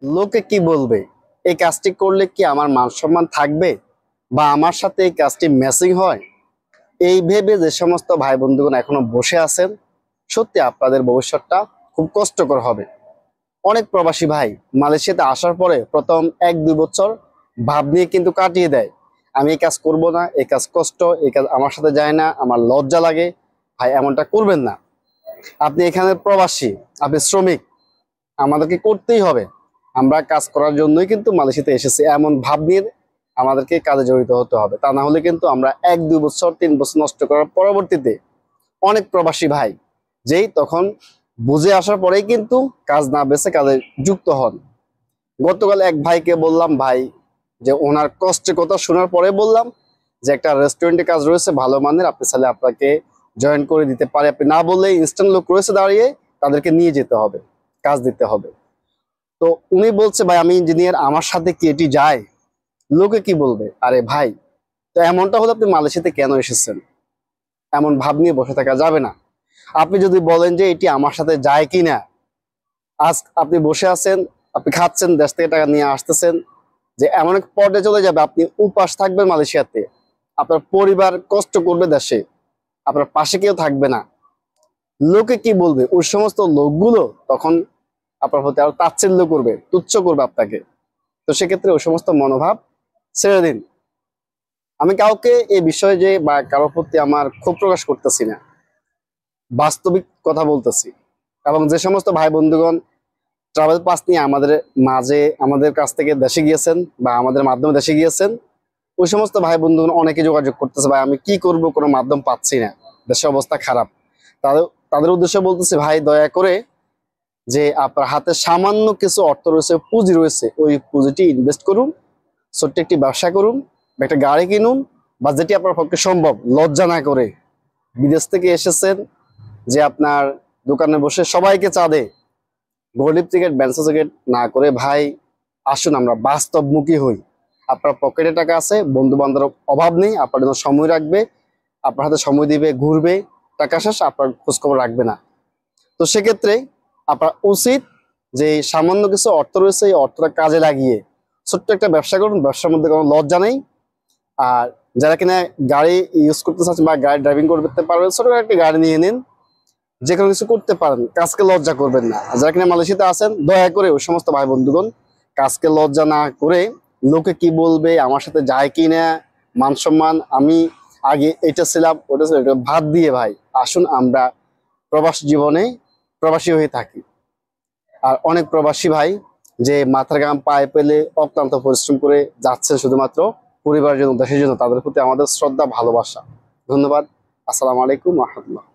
লোকে কি বলবে, এই কাজটি করলে কি আমার মান সম্মান থাকবে বা আমার সাথে এই কাজটি ম্যাচিং হয়, এই ভেবে যে সমস্ত ভাই বন্ধুগণ এখনো বসে আছেন, সত্যি আপনাদের ভবিষ্যৎটা খুব কষ্টকর হবে। অনেক প্রবাসী ভাই মালয়েশিয়াতে আসার পরে প্রথম 1-2 বছর ভাব নিয়ে কিন্তু কাটিয়ে দেয়। আমি এই কাজ করব না, এই কাজ কষ্ট, এই কাজ আমার সাথে যায় না, আমার লজ্জা লাগে। ভাই এমনটা করবেন না। আপনি এখানে প্রবাসী, আপনি শ্রমিক, আমাদেরকে করতেই হবে। আমরা কাজ করার জন্যই কিন্তু মালয়েশিয়াতে এসেছি, এমন ভাব নিয়ে আমাদেরকে কাজে জড়িত হতে হবে। তা না হলে কিন্তু আমরা 1-2 বছর 3 বছর নষ্ট করার পরবর্তীতে অনেক প্রবাসী ভাই যেই তখন বুঝে আসার পরেই কিন্তু কাজ না বেছে কাজে যুক্ত হন। গতকাল এক ভাইকে বললাম, ভাই যে ওনার কষ্টের কথা শোনার পরে বললাম যে একটা রেস্টুরেন্টে কাজ রয়েছে ভালো মানের, আপনি চাইলে আপনাকে জয়েন করে দিতে পারে। আপনি না বললে ইনস্ট্যান্ট লোক রয়েছে দাঁড়িয়ে, তাদেরকে নিয়ে যেতে হবে, কাজ দিতে হবে। তো উনি বলছে, ভাই আমি ইঞ্জিনিয়ার, আমার সাথে কি এটি যায়? লোকে কি বলবে? আরে ভাই, তো এমনটা হলে আপনি মালয়েশিয়াতে কেন এসেছেন? এমন ভাব নিয়ে বসে থাকা যাবে না। আপনি যদি বলেন যে এটি আমার সাথে যায় কি না, আজ আপনি বসে আছেন, আপনি খাচ্ছেন, দেশ থেকে টাকা নিয়ে আসতেছেন, যে এমন এক পর্যায়ে চলে যাবে আপনি উপাস থাকবেন মালয়েশিয়াতে, আপনার পরিবার কষ্ট করবে দেশে, আপনার পাশে কেউ থাকবে না। লোকে কি বলবে? ওই সমস্ত লোকগুলো তখন আপনার প্রতি আরো তাচ্ছিল্য করবে, তুচ্ছ করবে আপনাকে। তো সেক্ষেত্রে ওই সমস্ত মনোভাব ছেড়ে দিন। আমি কাউকে এই বিষয়ে যে বা কারোর প্রতি আমার ক্ষোভ প্রকাশ করতেছি না, বাস্তবিক কথা বলতেছি। এবং যে সমস্ত ভাই বন্ধুগণ ট্রাভেল পাস নিয়ে আমাদের মাঝে আমাদের কাছ থেকে দেশে গিয়েছেন বা আমাদের মাধ্যমে দেশে গিয়েছেন, ওই সমস্ত ভাই বন্ধুগণ অনেকে যোগাযোগ করতেছে, ভাই আমি কি করব, কোনো মাধ্যম পাচ্ছি না, দেশের অবস্থা খারাপ। তাদের তাদের উদ্দেশ্যে বলতেছি, ভাই দয়া করে যে আপনার হাতে সামান্য কিছু অর্থ রয়েছে, পুঁজি রয়েছে, ওই পুঁজিটি ইনভেস্ট করুন, ছোট্ট একটি ব্যবসা করুন, বা একটা গাড়ি কিনুন, বা যেটি আপনার পক্ষে সম্ভব, লজ্জা না করে। বিদেশ থেকে এসেছেন যে আপনার দোকানে বসে সবাইকে চা দেয়, গরিব টিকিট ব্যবসা টিকিট না করে, ভাই আসুন আমরা বাস্তবমুখী হই। আপনার পকেটে টাকা আছে, বন্ধু বান্ধবের অভাব নেই, আপনার জন্য সময় রাখবে, আপনার হাতে সময় দিবে, ঘুরবে, টাকা শেষ আপনার খোঁজখবর রাখবে না। তো সেক্ষেত্রে আপনার উচিত যে সামান্য কিছু অর্থ রয়েছে, এই অর্থটা কাজে লাগিয়ে ছোট্ট একটা ব্যবসা করুন। ব্যবসার মধ্যে কোনো লজ্জা নেই। আর যারা কিনা গাড়ি ইউজ করতে চাচ্ছেন বা গাড়ি ড্রাইভিং করতে পারবেন, ছোট একটা গাড়ি নিয়ে নিন, যে কোনো কিছু করতে পারেন, কাজকে লজ্জা করবেন না। আর যারা কিনা মালয়েশিয়াতে আছেন, দয়া করে ওই সমস্ত ভাই বন্ধুগণ কাজকে লজ্জা না করে, লোকে কি বলবে, আমার সাথে যায় কি না, মান সম্মান, আমি আগে এটা ছিলাম ওটা ছিলাম, এটা ভাত দিয়ে ভাই আসুন আমরা প্রবাস জীবনে প্রবাসী হয়ে থাকি। আর অনেক প্রবাসী ভাই যে মাথার ঘাম পায়ে পেলে অক্লান্ত পরিশ্রম করে যাচ্ছেন শুধুমাত্র পরিবারের জন্য, দেশের জন্য, তাদের প্রতি আমাদের শ্রদ্ধা ভালোবাসা। ধন্যবাদ। আসসালামু আলাইকুম ওয়া রাহমাতুল্লাহ।